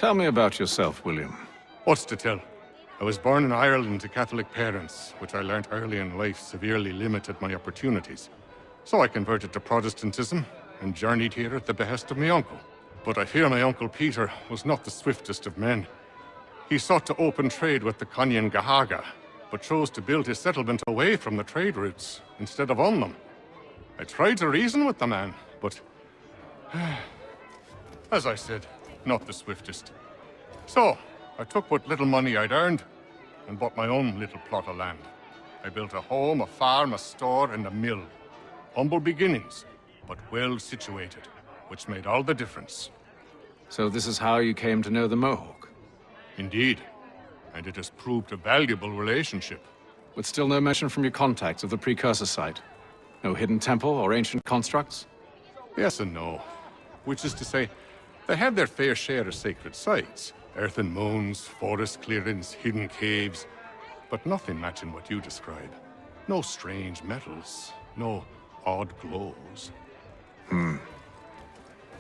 Tell me about yourself, William. What's to tell? I was born in Ireland to Catholic parents, which I learnt early in life severely limited my opportunities. So I converted to Protestantism and journeyed here at the behest of my uncle. But I fear my uncle Peter was not the swiftest of men. He sought to open trade with the Conyan Gahaga, but chose to build his settlement away from the trade routes instead of on them. I tried to reason with the man, but as I said, not the swiftest. So, I took what little money I'd earned and bought my own little plot of land. I built a home, a farm, a store, and a mill. Humble beginnings, but well situated, which made all the difference. So this is how you came to know the Mohawk? Indeed, and it has proved a valuable relationship. With still no mention from your contacts of the precursor site? No hidden temple or ancient constructs? Yes and no. Which is to say, they have their fair share of sacred sites. Earthen mounds, forest clearings, hidden caves. But nothing matching what you describe. No strange metals, no odd glows.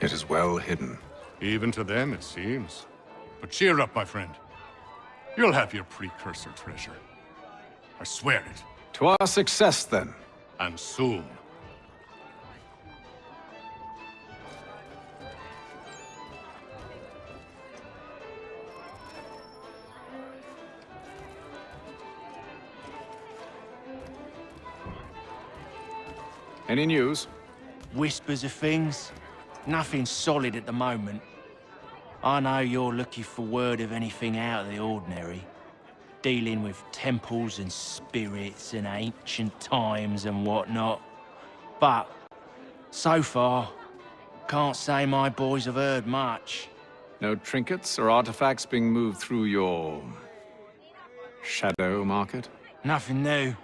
It is well hidden. Even to them, it seems. But cheer up, my friend. You'll have your precursor treasure. I swear it. To our success, then. And soon. Any news? Whispers of things. Nothing solid at the moment. I know you're looking for word of anything out of the ordinary. Dealing with temples and spirits and ancient times and whatnot. But, so far, can't say my boys have heard much. No trinkets or artifacts being moved through your... shadow market? Nothing new.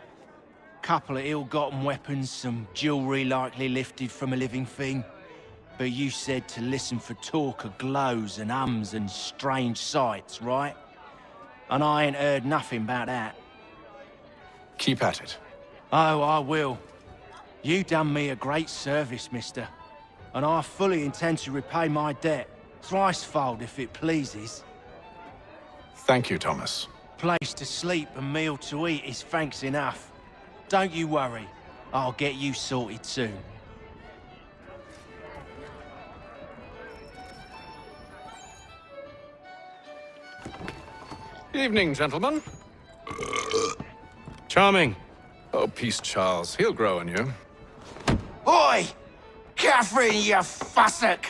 Couple of ill-gotten weapons, some jewelry likely lifted from a living thing. But you said to listen for talk of glows and ums and strange sights, right? And I ain't heard nothing about that. Keep at it. Oh, I will. You done me a great service, mister. And I fully intend to repay my debt. Thricefold, if it pleases. Thank you, Thomas. Place to sleep and meal to eat is thanks enough. Don't you worry. I'll get you sorted soon. Evening, gentlemen. Charming. Oh, peace, Charles. He'll grow on you. Oi! Catherine, you fussock!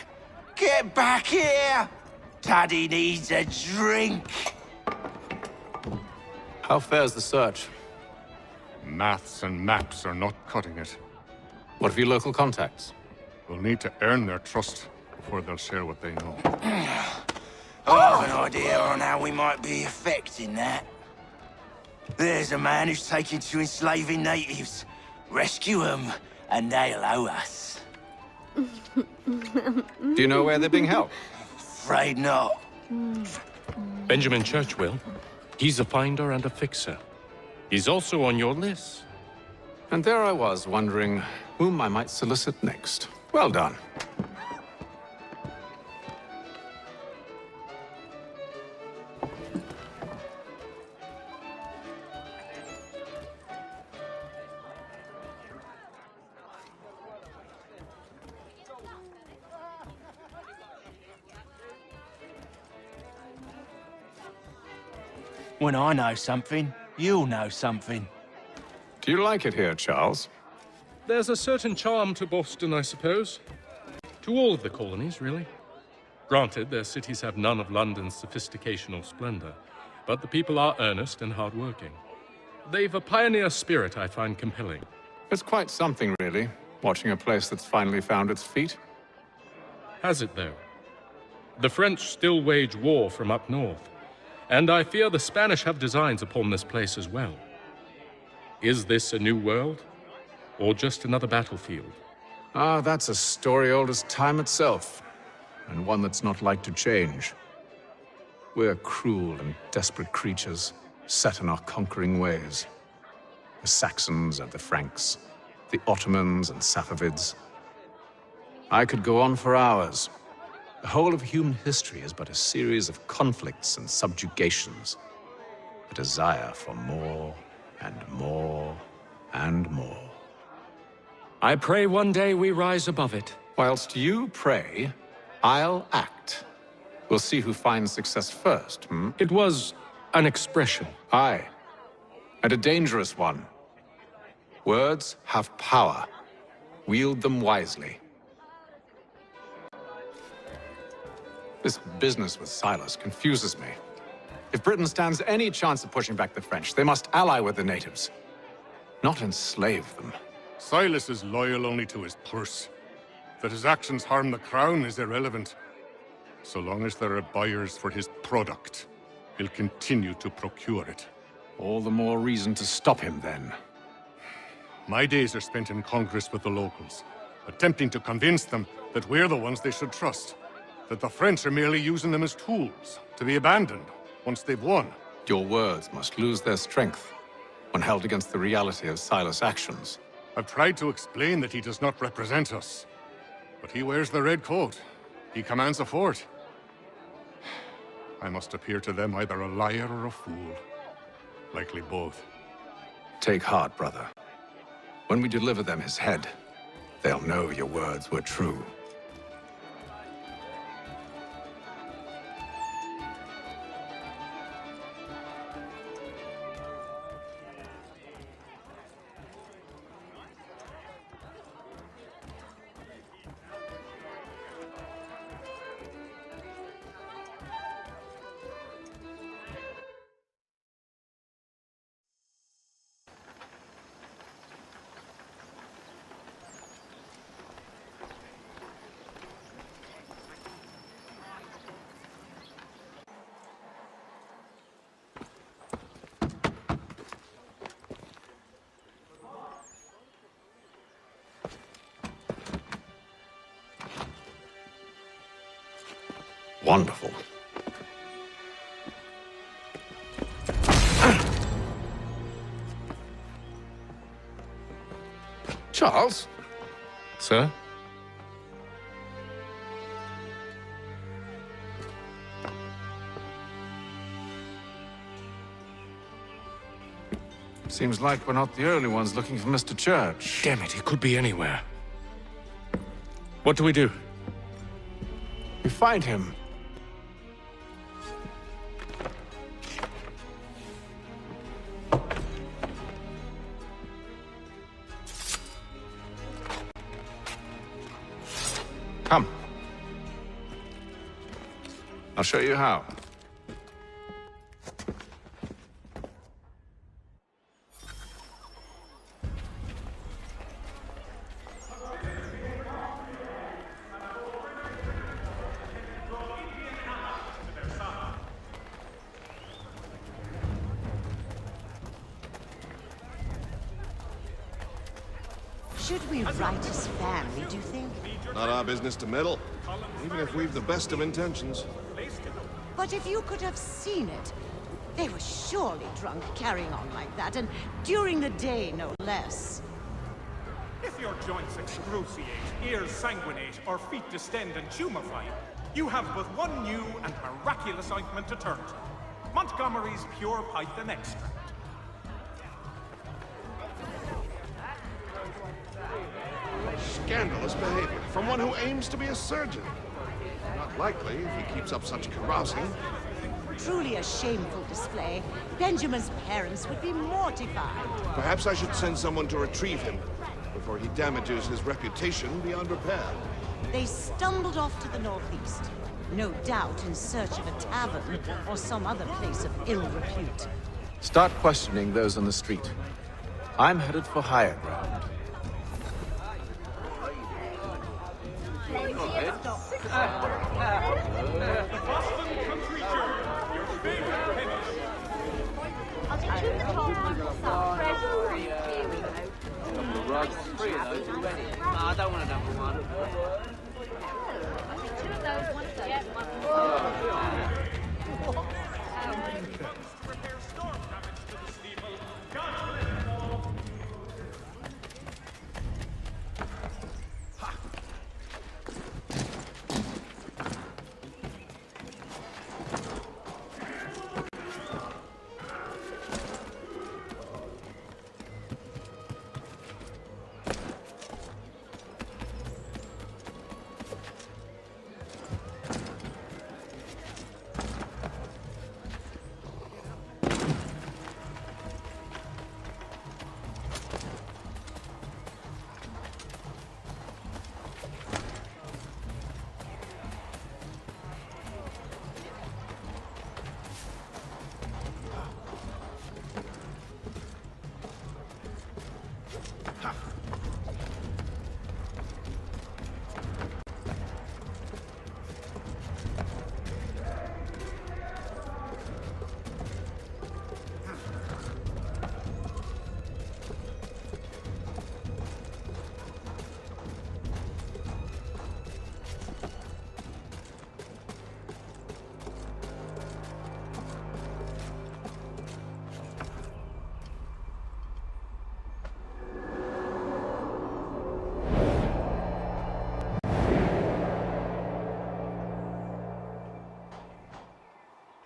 Get back here! Taddy needs a drink. How fares the search? Maths and maps are not cutting it. What of your local contacts? We'll need to earn their trust before they'll share what they know. I have an idea on how we might be affecting that. There's a man who's taken to enslaving natives. Rescue them, and they'll owe us. Do you know where they're being held? Afraid not. Benjamin Churchwill. He's a finder and a fixer. He's also on your list. And there I was, wondering whom I might solicit next. Well done. When I know something, you'll know something. Do you like it here, Charles? There's a certain charm to Boston, I suppose. To all of the colonies, really. Granted, their cities have none of London's sophistication or splendor, but the people are earnest and hardworking. They've a pioneer spirit I find compelling. It's quite something, really, watching a place that's finally found its feet. Has it, though? The French still wage war from up north, and I fear the Spanish have designs upon this place as well. Is this a new world, or just another battlefield? Ah, that's a story old as time itself, and one that's not like to change. We're cruel and desperate creatures, set in our conquering ways. The Saxons and the Franks, the Ottomans and Safavids. I could go on for hours, The whole of human history is but a series of conflicts and subjugations. A desire for more and more and more. I pray one day we rise above it. Whilst you pray, I'll act. We'll see who finds success first, hmm? It was an expression. Aye, and a dangerous one. Words have power. Wield them wisely. This business with Silas confuses me. If Britain stands any chance of pushing back the French, they must ally with the natives, not enslave them. Silas is loyal only to his purse. That his actions harm the crown is irrelevant. So long as there are buyers for his product, he'll continue to procure it. All the more reason to stop him, then. My days are spent in Congress with the locals, attempting to convince them that we're the ones they should trust. That the French are merely using them as tools, to be abandoned once they've won. Your words must lose their strength when held against the reality of Silas' actions. I've tried to explain that he does not represent us. But he wears the red coat. He commands a fort. I must appear to them either a liar or a fool. Likely both. Take heart, brother. When we deliver them his head, they'll know your words were true. Wonderful. Charles? Sir? Seems like we're not the only ones looking for Mr. Church. Damn it, he could be anywhere. What do we do? We find him. Come. I'll show you how. Should we write his family, do you think? Not our business to meddle, even if we've the best of intentions. But if you could have seen it, they were surely drunk carrying on like that, and during the day, no less. If your joints excruciate, ears sanguinate, or feet distend and tumefy, you have but one new and miraculous ointment to turn to. Montgomery's Pure Python Extract. Scandalous behavior from one who aims to be a surgeon. Not likely if he keeps up such carousing. Truly a shameful display. Benjamin's parents would be mortified. Perhaps I should send someone to retrieve him before he damages his reputation beyond repair. They stumbled off to the northeast, no doubt in search of a tavern or some other place of ill repute. Start questioning those on the street. I'm headed for higher ground. I don't want another one. Two of those, one of those.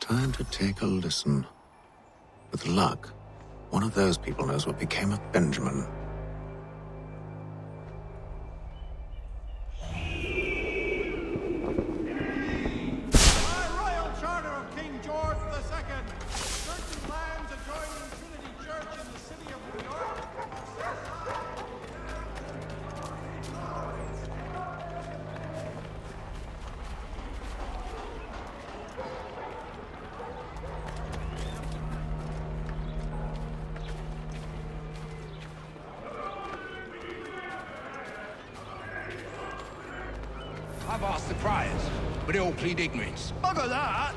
Time to take a listen. With luck, one of those people knows what became of Benjamin. By royal charter of King George II, certain lands adjoining Trinity Church in the city of New York. I've asked the criers, but they all plead ignorance. Bugger that!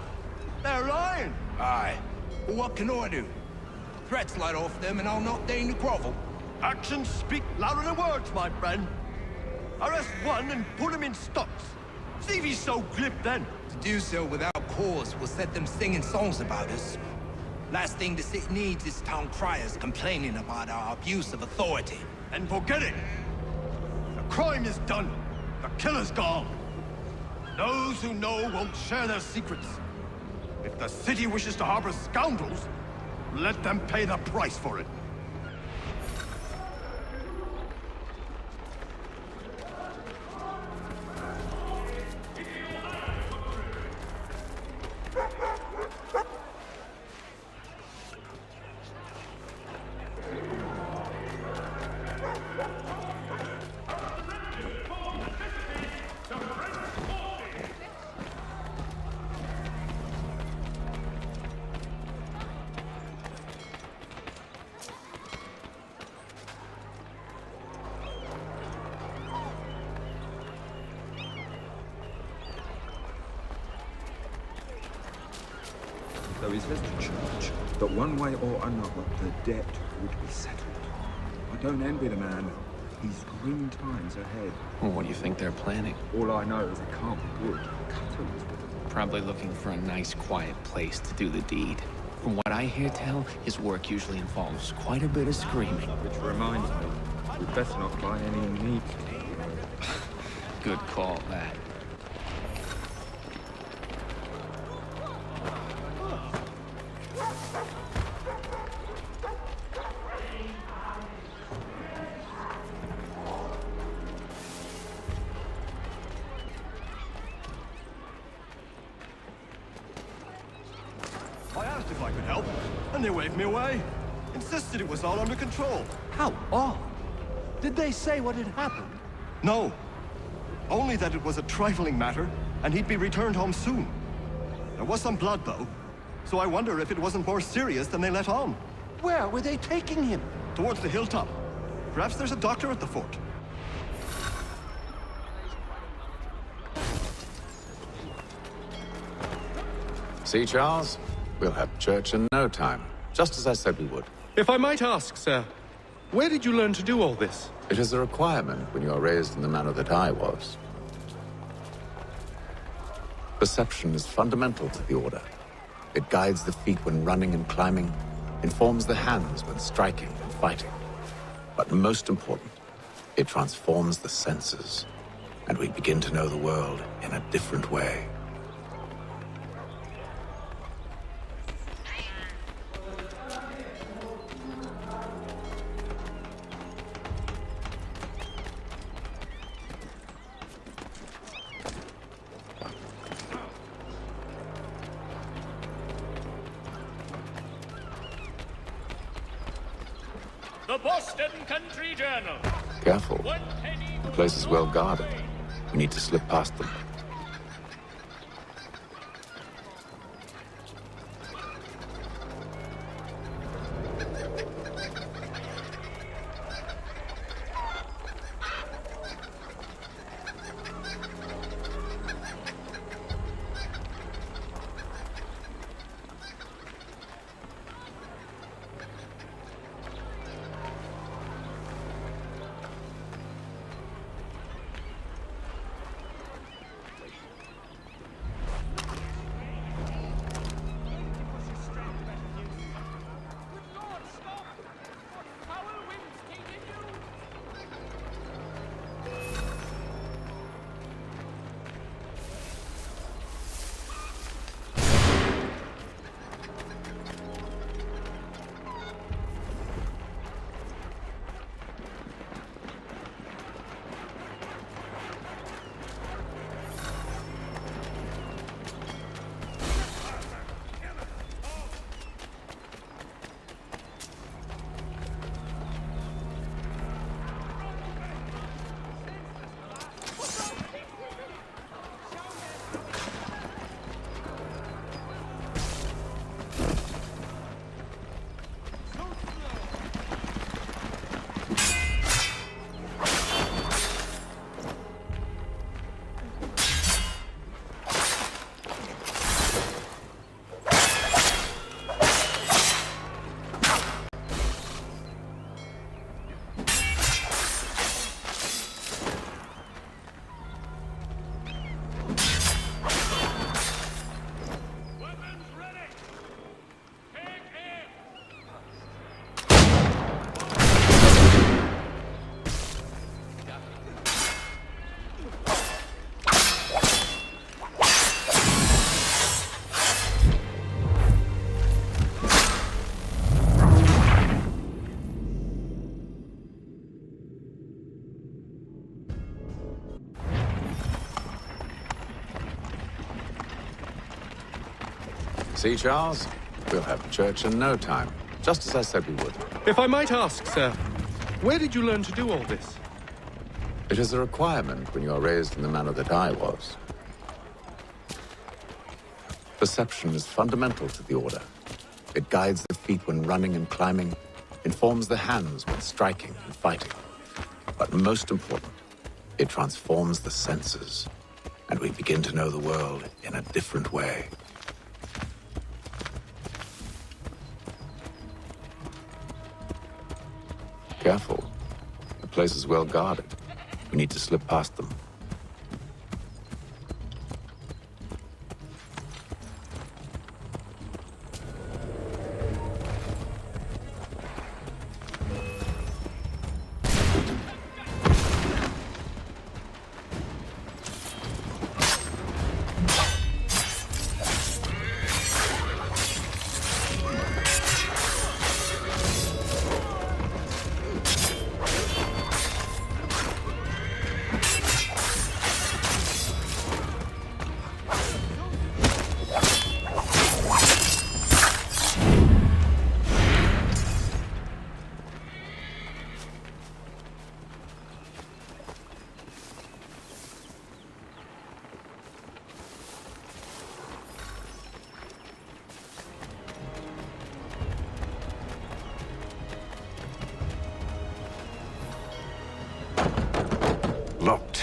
They're lying! Aye. Well, what can I do? Threats light off them and I'll not deign to grovel. Actions speak louder than words, my friend. Arrest one and put him in stocks. See if he's so glib then. To do so without cause will set them singing songs about us. Last thing the city needs is town criers complaining about our abuse of authority. And forget it. The crime is done. The killer's gone. Those who know won't share their secrets. If the city wishes to harbor scoundrels, let them pay the price for it. So he says to church that one way or another the debt would be settled. I don't envy the man. He's grim times ahead. Well, what do you think they're planning? All I know is it can't be good. Cutter is with him. Probably looking for a nice, quiet place to do the deed. From what I hear tell, his work usually involves quite a bit of screaming. Which reminds me, we'd better not buy any meat. Good call, that. I asked if I could help, and they waved me away. Insisted it was all under control. How odd. Did they say what had happened? No. Only that it was a trifling matter, and he'd be returned home soon. There was some blood, though, so I wonder if it wasn't more serious than they let on. Where were they taking him? Towards the hilltop. Perhaps there's a doctor at the fort. See, Charles? We'll have church in no time, just as I said we would. If I might ask, sir, where did you learn to do all this? It is a requirement when you are raised in the manner that I was. Perception is fundamental to the Order. It guides the feet when running and climbing, informs the hands when striking and fighting. But most important, it transforms the senses, and we begin to know the world in a different way. The Boston Country Journal. Careful. The place is well guarded. We need to slip past them. See, Charles? We'll have church in no time, just as I said we would. If I might ask, sir, where did you learn to do all this? It is a requirement when you are raised in the manner that I was. Perception is fundamental to the Order. It guides the feet when running and climbing, informs the hands when striking and fighting. But most important, it transforms the senses, and we begin to know the world in a different way. Careful. The place is well guarded. We need to slip past them. Locked.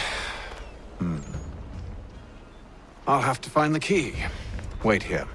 I'll have to find the key. Wait here.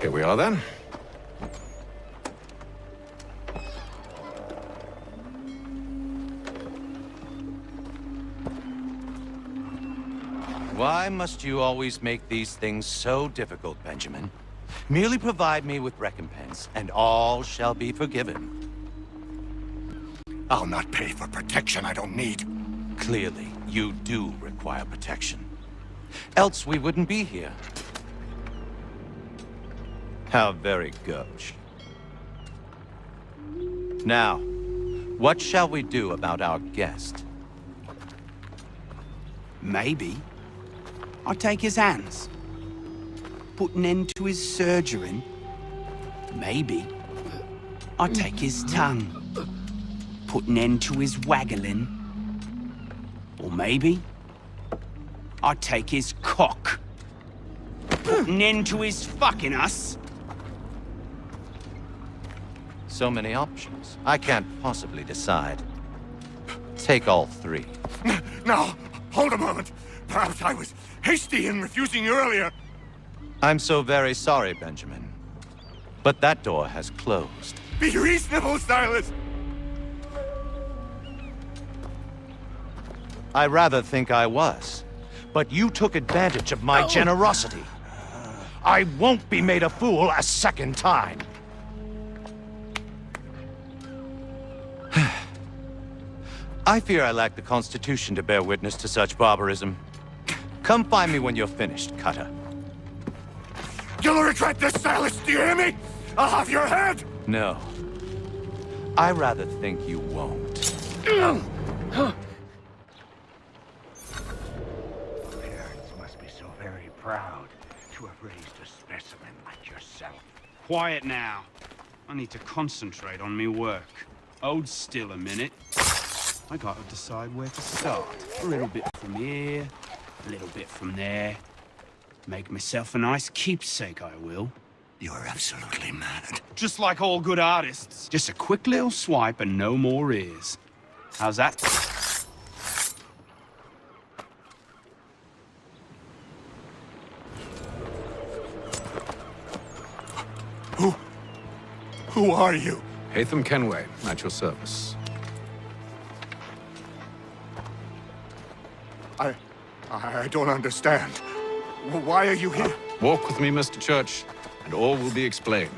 Here we are, then. Why must you always make these things so difficult, Benjamin? Merely provide me with recompense, and all shall be forgiven. I'll not pay for protection I don't need. Clearly, you do require protection. Else we wouldn't be here. How very gauche. Now, what shall we do about our guest? Maybe I'll take his hands. Put an end to his surgering. Maybe I'll take his tongue. Put an end to his waggling. Or maybe I'll take his cock. Put an end to his fucking us. So many options. I can't possibly decide. Take all three. No, hold a moment. Perhaps I was hasty in refusing you earlier. I'm so very sorry, Benjamin. But that door has closed. Be reasonable, Silas! I rather think I was. But you took advantage of my generosity. I won't be made a fool a second time. I fear I lack the constitution to bear witness to such barbarism. Come find me when you're finished, Cutter. You'll regret this, Silas, do you hear me? I'll have your head! No. I rather think you won't. Quiet now. I need to concentrate on me work. Hold still a minute. I gotta decide where to start. A little bit from here, a little bit from there. Make myself a nice keepsake, I will. You're absolutely mad. Just like all good artists. Just a quick little swipe and no more ears. How's that? Who are you? Hatham Kenway, at your service. I don't understand. Why are you here? Walk with me, Mr. Church, and all will be explained.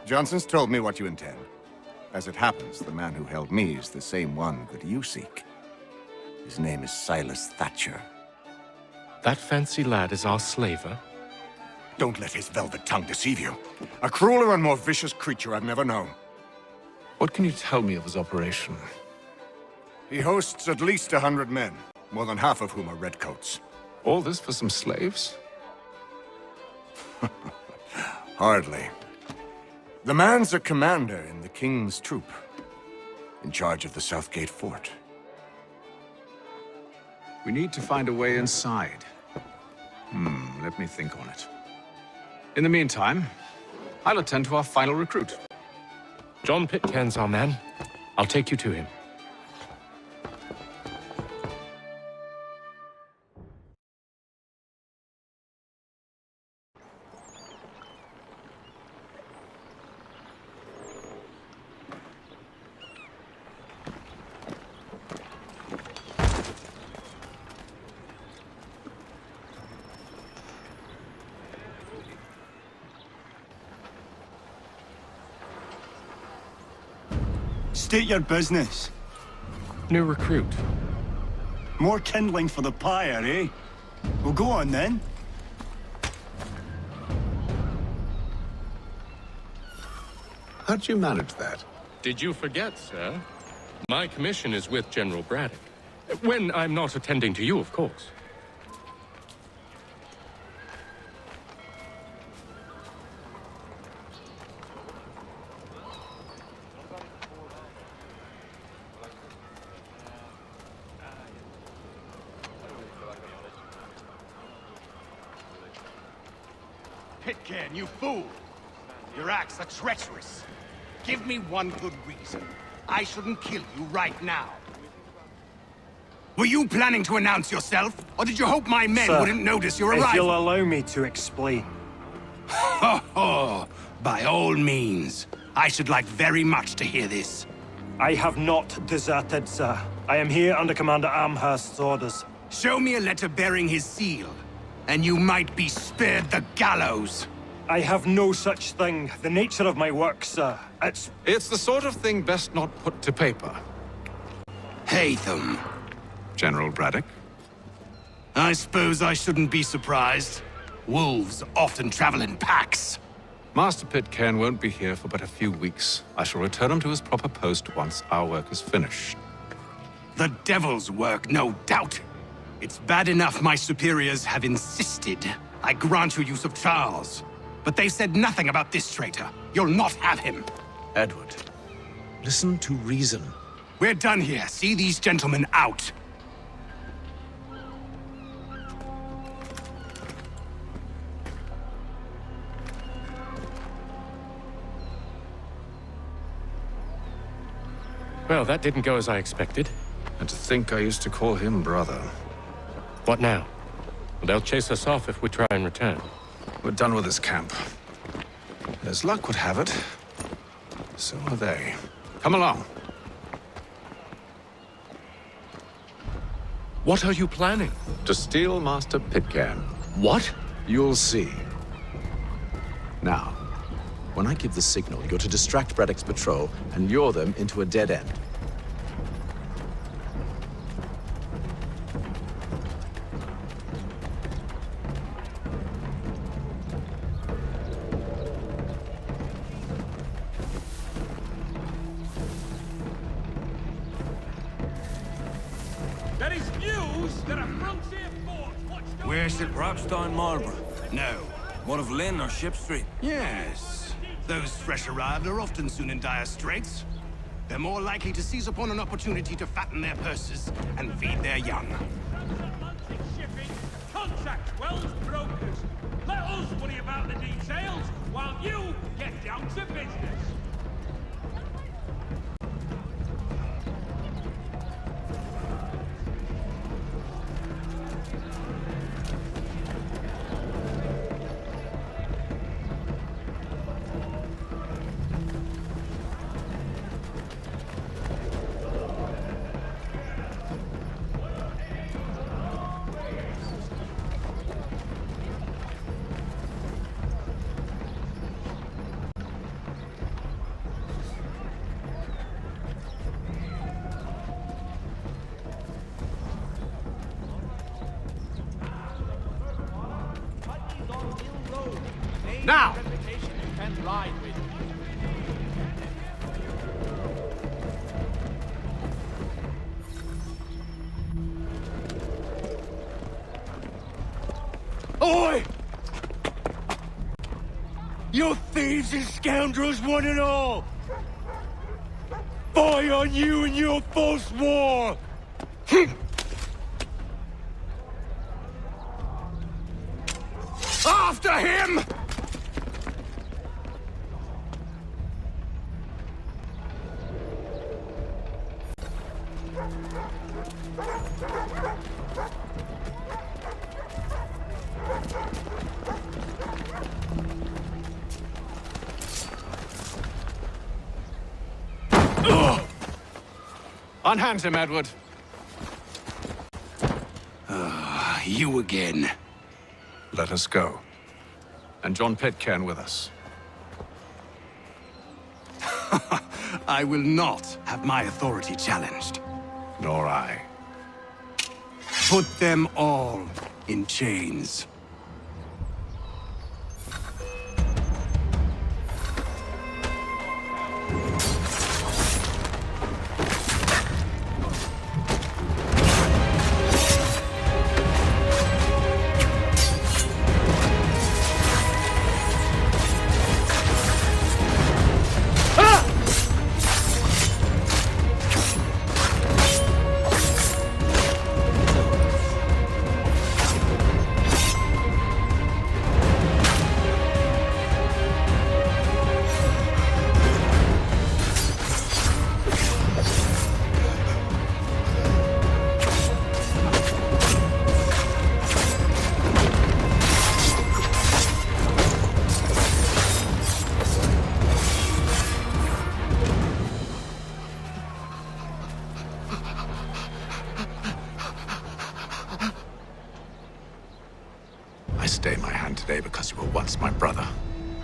Johnson's told me what you intend. As it happens, the man who held me is the same one that you seek. His name is Silas Thatcher. That fancy lad is our slaver? Don't let his velvet tongue deceive you. A crueler and more vicious creature I've never known. What can you tell me of his operation? He hosts at least 100 men, more than half of whom are redcoats. All this for some slaves? Hardly. The man's a commander in the King's troop, in charge of the Southgate Fort. We need to find a way inside. Let me think on it. In the meantime, I'll attend to our final recruit. John Pitcairn's our man. I'll take you to him. State your business. New recruit. More kindling for the pyre, eh? Well, go on then. How'd you manage that? Did you forget, sir? My commission is with General Braddock. When I'm not attending to you, of course. Pitcairn, you fool! Your acts are treacherous. Give me one good reason. I shouldn't kill you right now. Were you planning to announce yourself? Or did you hope my men wouldn't notice your arrival? If you'll allow me to explain. Ho ho! By all means. I should like very much to hear this. I have not deserted, sir. I am here under Commander Amherst's orders. Show me a letter bearing his seal, and you might be spared the gallows. I have no such thing. The nature of my work, sir, It's the sort of thing best not put to paper. Hatham. General Braddock? I suppose I shouldn't be surprised. Wolves often travel in packs. Master Pitcairn won't be here for but a few weeks. I shall return him to his proper post once our work is finished. The devil's work, no doubt. It's bad enough my superiors have insisted I grant you use of Charles. But they said nothing about this traitor. You'll not have him. Edward, listen to reason. We're done here. See these gentlemen out. Well, that didn't go as I expected. And to think I used to call him brother. What now? Well, they'll chase us off if we try and return. We're done with this camp. As luck would have it, so are they. Come along. What are you planning? To steal Master Pitcairn. What? You'll see. Now, when I give the signal, you're to distract Braddock's patrol and lure them into a dead end. There is news that a frontier fort watched... Where's the Grobstein Marlborough? No. One of Lynn or Ship Street? Yes. Those fresh arrived are often soon in dire straits. They're more likely to seize upon an opportunity to fatten their purses and feed their young. Atlantic shipping, contact Wells brokers. Let us worry about the details while you get down to business. Now! Oi! You thieves and scoundrels, one and all! Fie on you and your false war! After him! Unhand him, Edward. You again. Let us go. And John Pitcairn with us. I will not have my authority challenged. Nor I. Put them all in chains. I stay my hand today because you were once my brother,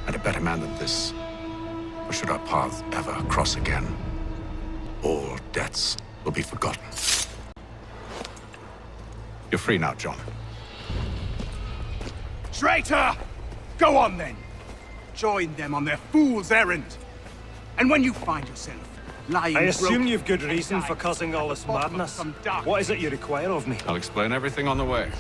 and a better man than this. Or should our paths ever cross again, all debts will be forgotten. You're free now, John. Traitor! Go on then. Join them on their fool's errand. And when you find yourself lying I assume broken you've good reason for causing all this madness. What is it you require of me? I'll explain everything on the way.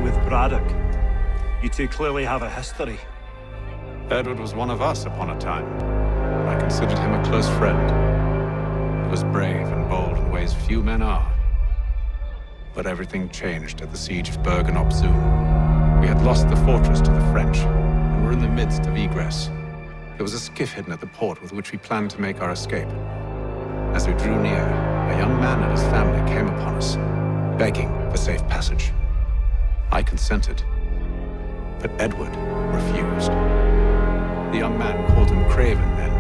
with Braddock. You two clearly have a history. Edward was one of us upon a time. I considered him a close friend. He was brave and bold in ways few men are. But everything changed at the siege of Bergen-op-Zoom. We had lost the fortress to the French, and were in the midst of egress. There was a skiff hidden at the port with which we planned to make our escape. As we drew near, a young man and his family came upon us, begging for safe passage. I consented, but Edward refused. The young man called him Craven then.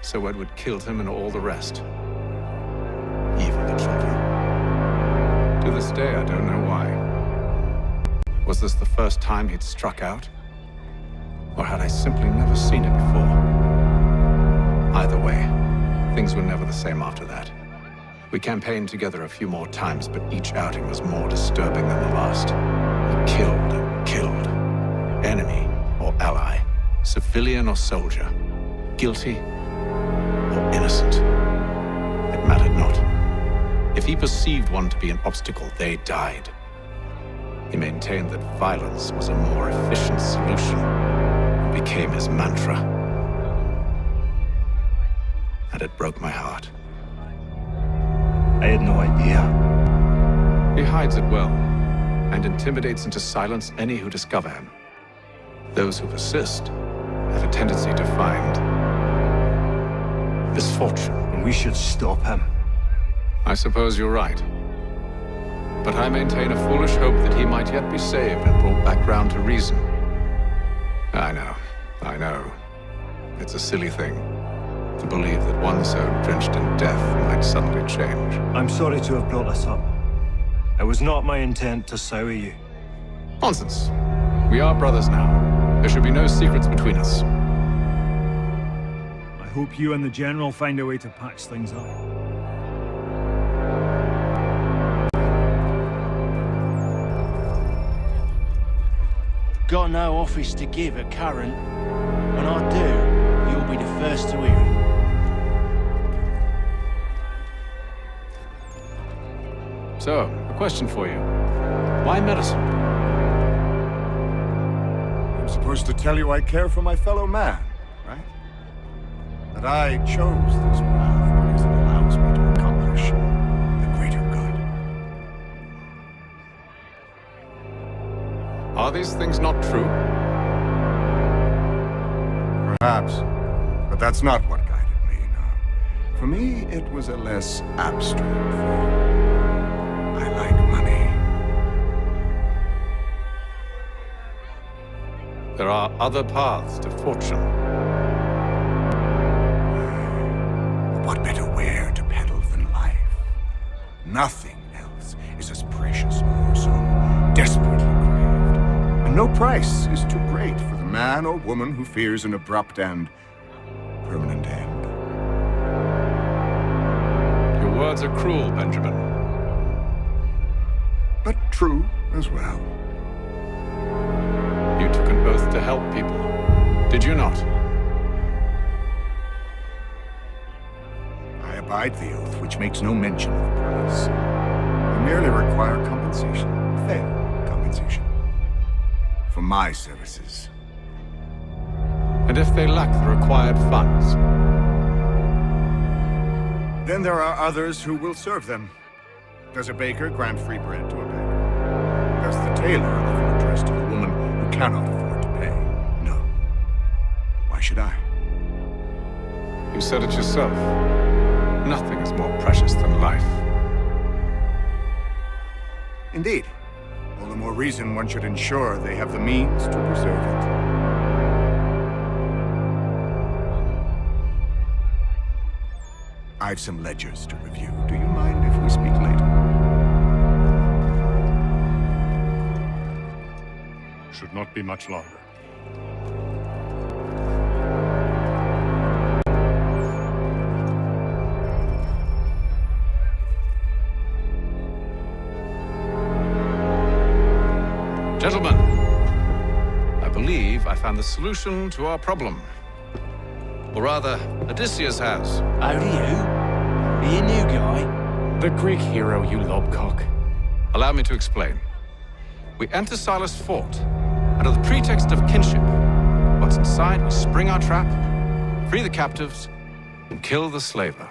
So Edward killed him and all the rest. Even the children. To this day, I don't know why. Was this the first time he'd struck out? Or had I simply never seen it before? Either way, things were never the same after that. We campaigned together a few more times, but each outing was more disturbing than the last. He killed and killed. Enemy or ally, civilian or soldier, guilty or innocent. It mattered not. If he perceived one to be an obstacle, they died. He maintained that violence was a more efficient solution. It became his mantra. And it broke my heart. I had no idea. He hides it well, and intimidates into silence any who discover him. Those who persist have a tendency to find misfortune. And we should stop him. I suppose you're right. But I maintain a foolish hope that he might yet be saved and brought back round to reason. I know. It's a silly thing to believe that one so drenched in death might suddenly change. I'm sorry to have brought this up. It was not my intent to sour you. Nonsense. We are brothers now. There should be no secrets between us. I hope you and the General find a way to patch things up. Got no office to give at current. When I do, you'll be the first to hear it. So, a question for you. Why medicine? I'm supposed to tell you I care for my fellow man, right? That I chose this path because it allows me to accomplish the greater good. Are these things not true? Perhaps. But that's not what guided me, no. For me, it was a less abstract thing. I like money. There are other paths to fortune. What better where to peddle than life? Nothing else is as precious nor so desperately craved. And no price is too great for the man or woman who fears an abrupt and permanent end. Your words are cruel, Benjamin. But true as well. You took an oath to help people, did you not? I abide the oath, which makes no mention of price. I merely require compensation, fair compensation, for my services. And if they lack the required funds? Then there are others who will serve them. Does a baker grant free bread to a beggar? Does the tailor offer a dress to the woman who cannot afford to pay? No. Why should I? You said it yourself. Nothing is more precious than life. Indeed. All the more reason one should ensure they have the means to preserve it. I've some ledgers to review. Do you mind if we speak later? Should not be much longer. Gentlemen, I believe I found the solution to our problem. Or rather, Odysseus has. Oh, do you? Are you a new guy? The Greek hero, you lobcock. Allow me to explain. We enter Silas' fort, under the pretext of kinship. Once inside, we spring our trap, free the captives, and kill the slaver.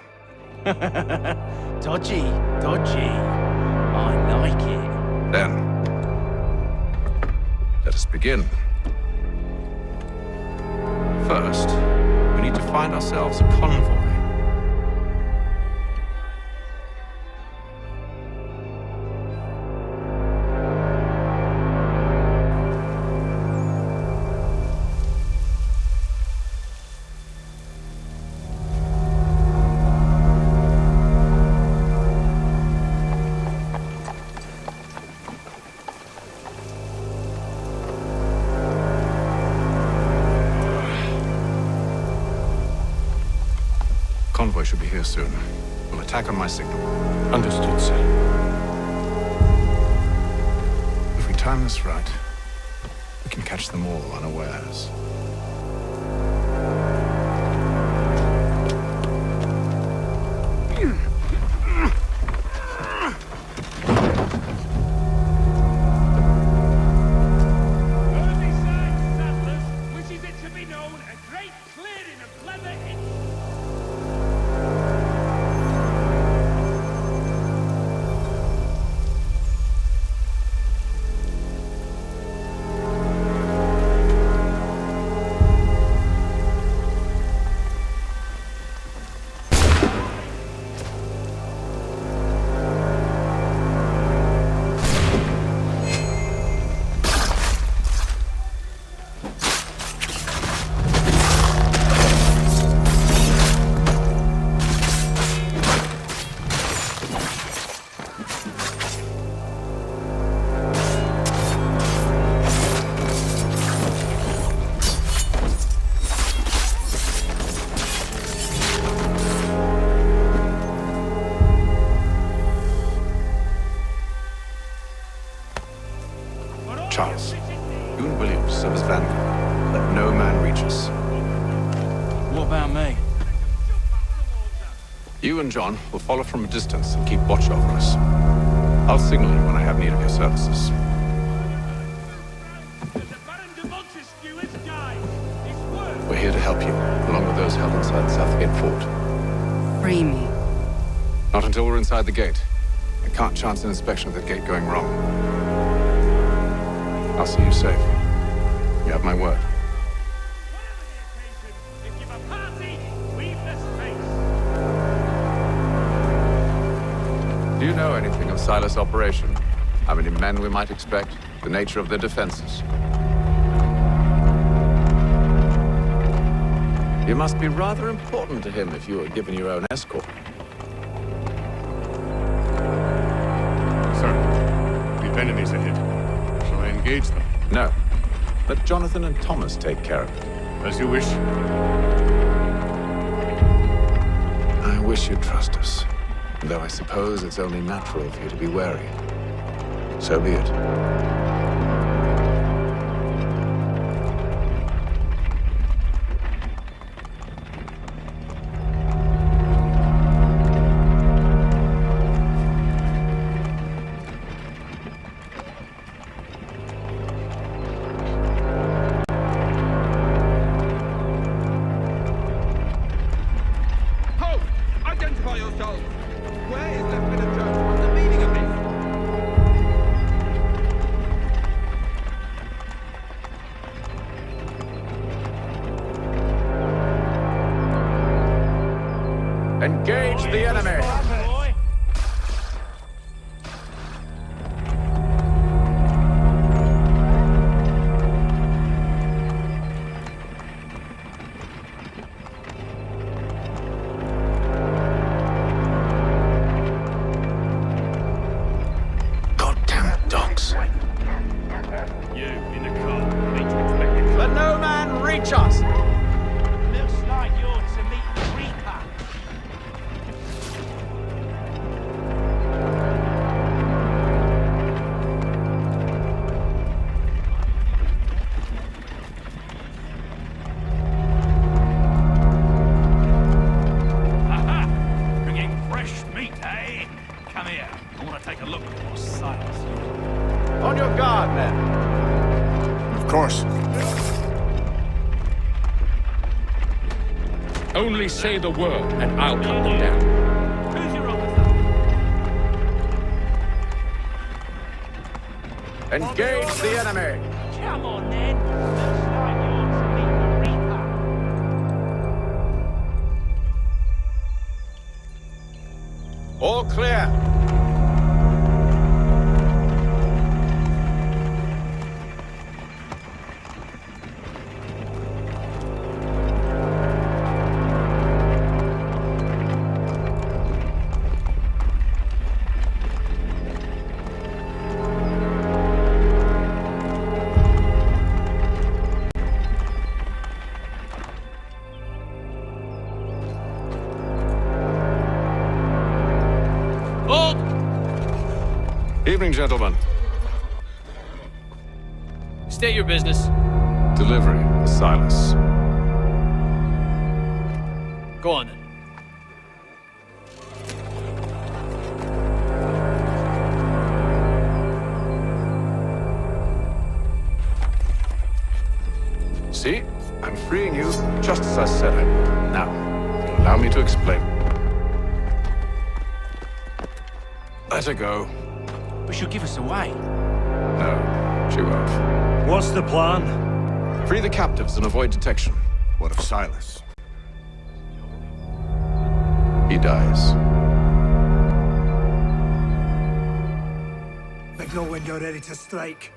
Dodgy, dodgy. I like it. Then, let us begin. First, we need to find ourselves a convoy. Convoy should be here soon. We'll attack on my signal. Understood, sir. If we time this right, we can catch them all unawares. Charles, you and Williams serve as vanguard. Let no man reach us. What about me? You and John will follow from a distance and keep watch over us. I'll signal you when I have need of your services. We're here to help you, along with those held inside Southgate Fort. Free me. Not until we're inside the gate. I can't chance an inspection of the gate going wrong. I'll see you safe. You have my word. Do you know anything of Silas' operation? How many men we might expect? The nature of their defenses? You must be rather important to him if you were given your own escort. Sir, we've enemies ahead. Shall I engage them? No. Let Jonathan and Thomas take care of it. As you wish. I wish you'd trust us. Though I suppose it's only natural for you to be wary. So be it. Engage the enemy! Goddamn dogs. You, in the car, need to expect it. Let no man reach us! Looks like you're to meet the Reaper. Aha! Bringing fresh meat, eh? Come here. I want to take a look at your sights. course. Only say the word, and I'll cut them down. Who's your officer? Engage the enemy! Come on, then. Looks like you're to meet the Reaper. All clear. Evening, gentlemen. State your business. Delivery, Silas. Go on then. See? I'm freeing you just as I said I would. Now, allow me to explain. Let her go. But she'll give us away. No, she won't. What's the plan? Free the captives and avoid detection. What of Silas? He dies. Signal when you're ready to strike.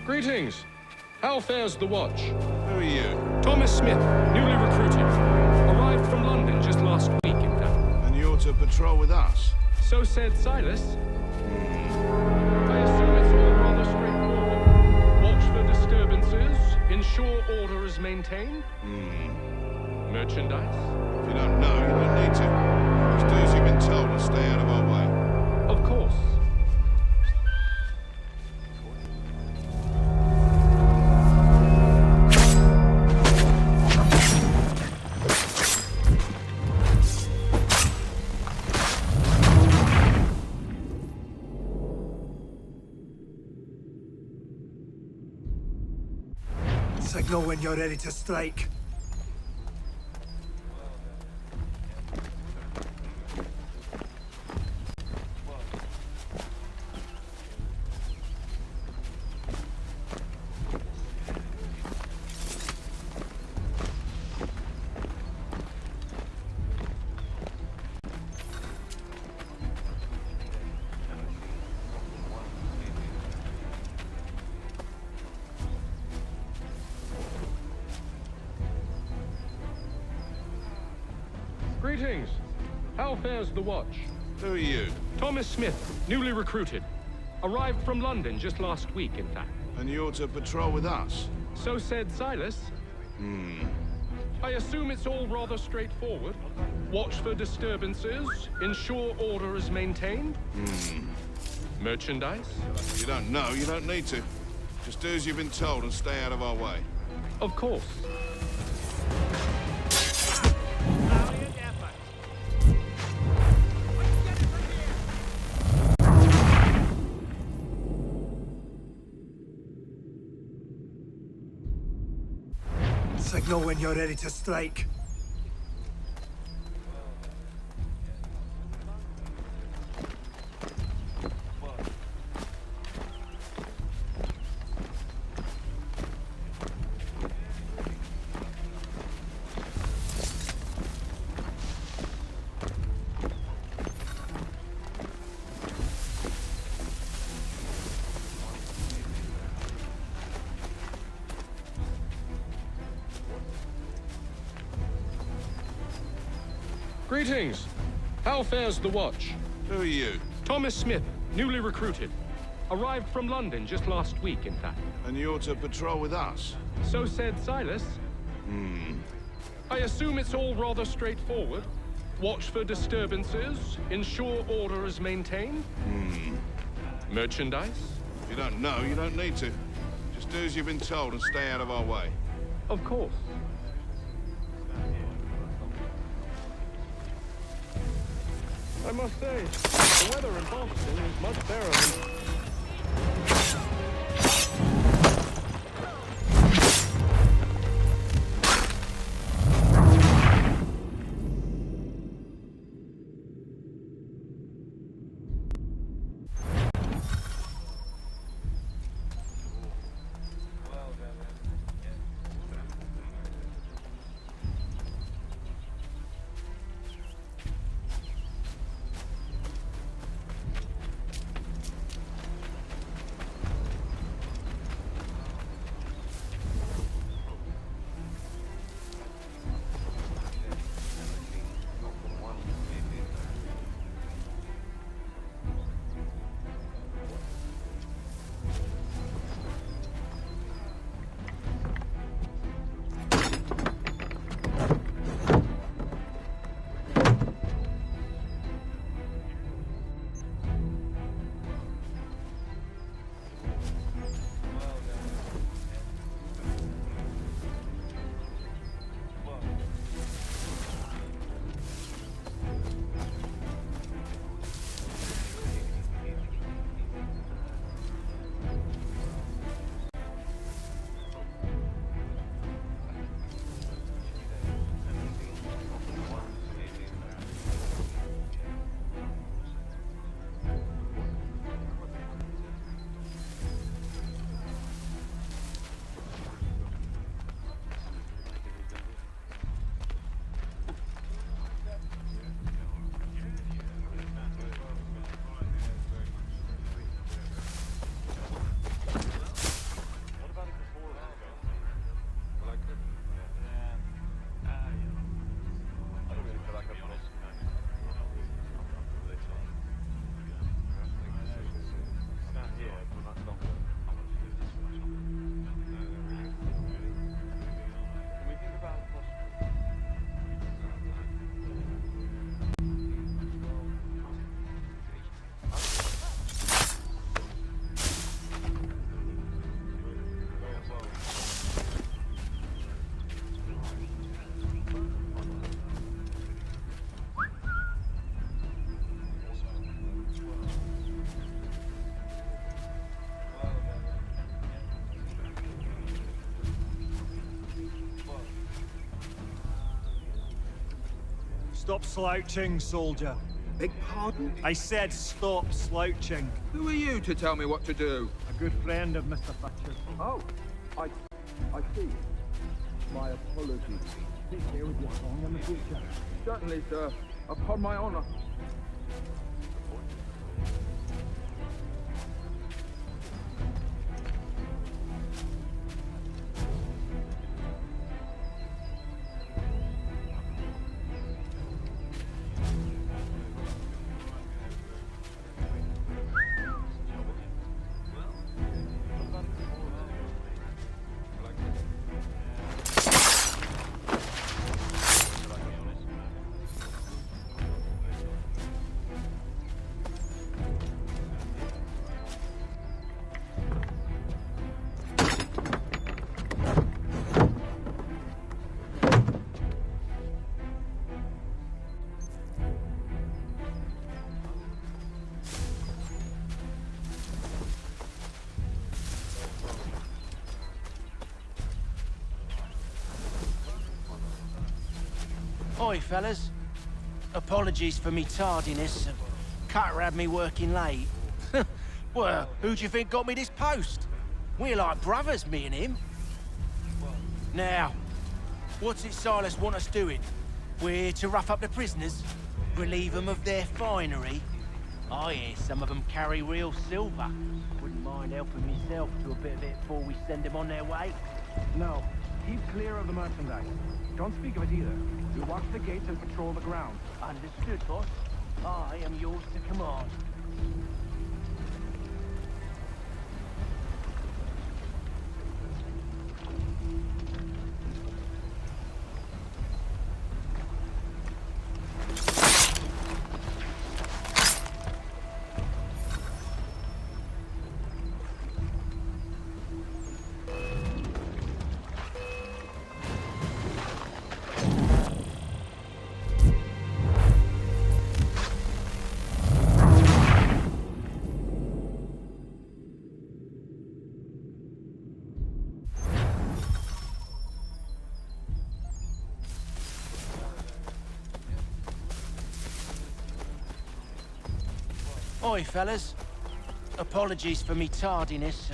Greetings. How fares the watch? Who are you? Thomas Smith, newly recruited. Arrived from London just last week, in fact. And you're to patrol with us? So said Silas. I assume it's all rather straightforward. Watch for disturbances, ensure order is maintained. Merchandise? If you don't know, you don't need to. Just do as you've been told and stay out of our way. Of course. Signal when you're ready to strike. Greetings. How fares the watch? Who are you? Thomas Smith, newly recruited. Arrived from London just last week, in fact. And you're to patrol with us? So said Silas. I assume it's all rather straightforward. Watch for disturbances, ensure order is maintained. Merchandise? You don't know, you don't need to. Just do as you've been told and stay out of our way. Of course. Signal when you're ready to strike. Greetings. How fares the watch? Who are you? Thomas Smith, Newly recruited. Arrived from London just last week, in fact. And you're to patrol with us? So said Silas. I assume it's all rather straightforward. Watch for disturbances, ensure order is maintained. Merchandise? If you don't know, you don't need to. Just do as you've been told and stay out of our way. Of course. I must say, the weather in Boston is much better than... Stop slouching, soldier. Beg pardon? I said stop slouching. Who are you to tell me what to do? A good friend of Mr. Thatcher's. Oh, I see. My apologies. Take care with your tongue in the future. Certainly, sir. Upon my honor. Oi, fellas. Apologies for me tardiness. Cutter had me working late. Well, who do you think got me this post? We're like brothers, me and him. Now, what's it Silas want us doing? We're here to rough up the prisoners? Relieve them of their finery? I hear some of them carry real silver. Wouldn't mind helping myself to a bit of it before we send them on their way. No, keep clear of the merchandise. Don't speak of it either. We watch the gates and patrol the ground. Understood, boss. I am yours to command. Oi, fellas. Apologies for me tardiness.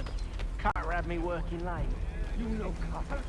Cutter had me working late. You know Cutter?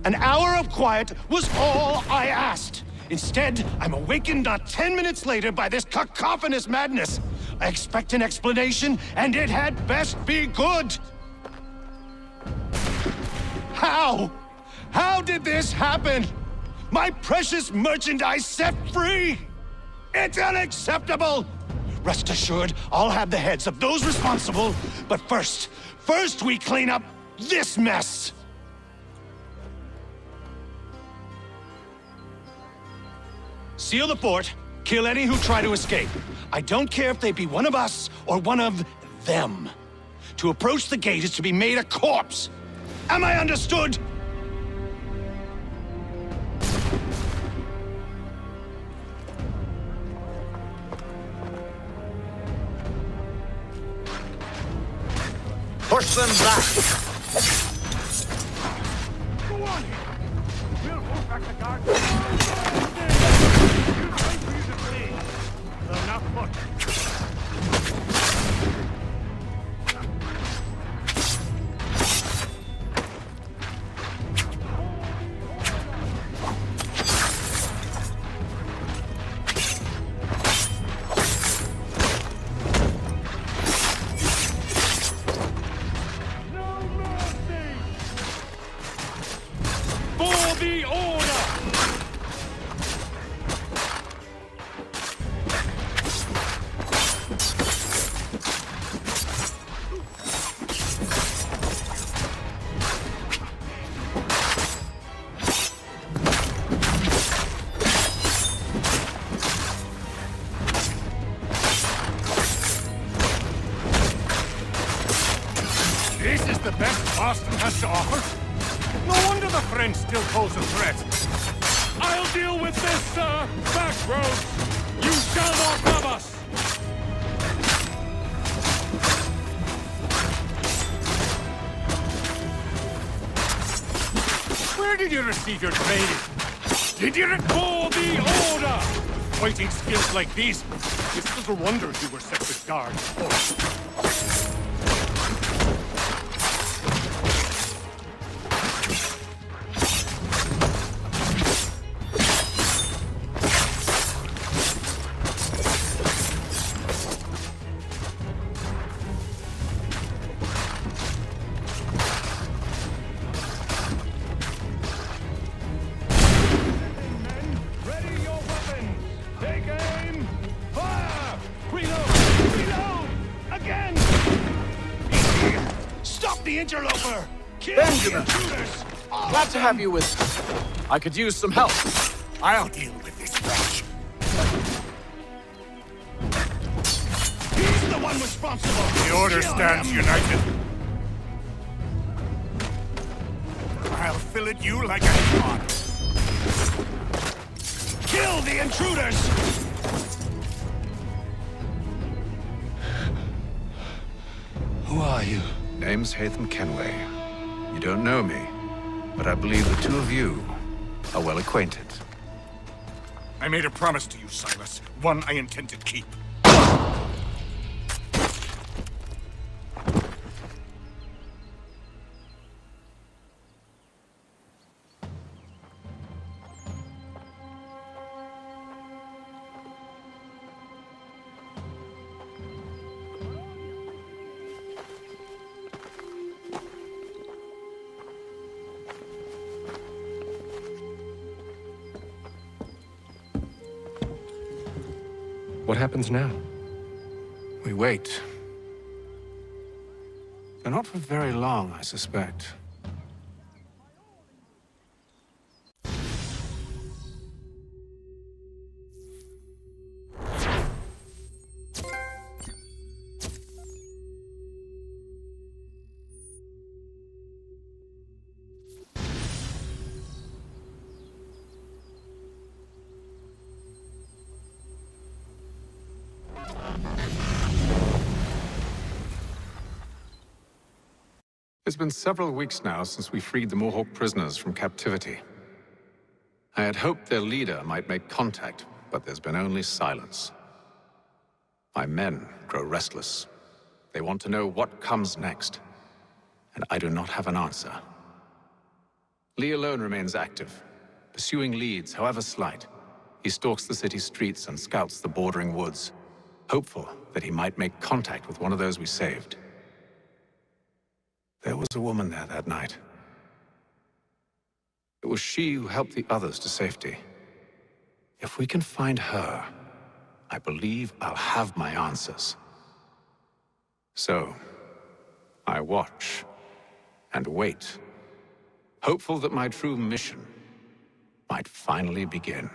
An hour of quiet was all I asked. Instead, I'm awakened not 10 minutes later by this cacophonous madness. I expect an explanation, and it had best be good. How? How did this happen? My precious merchandise set free! It's unacceptable! Rest assured, I'll have the heads of those responsible, but first we clean up this mess! Seal the fort, kill any who try to escape. I don't care if they be one of us or one of them. To approach the gate is to be made a corpse. Am I understood? Push them back! Go on! We'll hold back the guard. Enough foot. For the order! This is the best Boston has to offer? No wonder the French still pose a threat. I'll deal with this, sir! Back roads! You shall not have us! Where did you receive your training? Did you for the order? Fighting skills like these. It's little wonder you were set with guards. Interloper! Benjamin! Glad to have you with me. I could use some help. I'll deal with this wretch. He's the one responsible. The order stands united. I'll fillet you like a cod. Kill the intruders! are you? Name's Hatham Kenway. You don't know me, but I believe the two of you are well acquainted. I made a promise to you, Silas. One I intend to keep. What happens now? We wait. But not for very long, I suspect. It's been several weeks now since we freed the Mohawk prisoners from captivity. I had hoped their leader might make contact, but there's been only silence. My men grow restless. They want to know what comes next, and I do not have an answer. Lee alone remains active, pursuing leads, however slight. He stalks the city streets and scouts the bordering woods, hopeful that he might make contact with one of those we saved. There was a woman there that night. It was she who helped the others to safety. If we can find her, I believe I'll have my answers. So, I watch and wait, hopeful that my true mission might finally begin.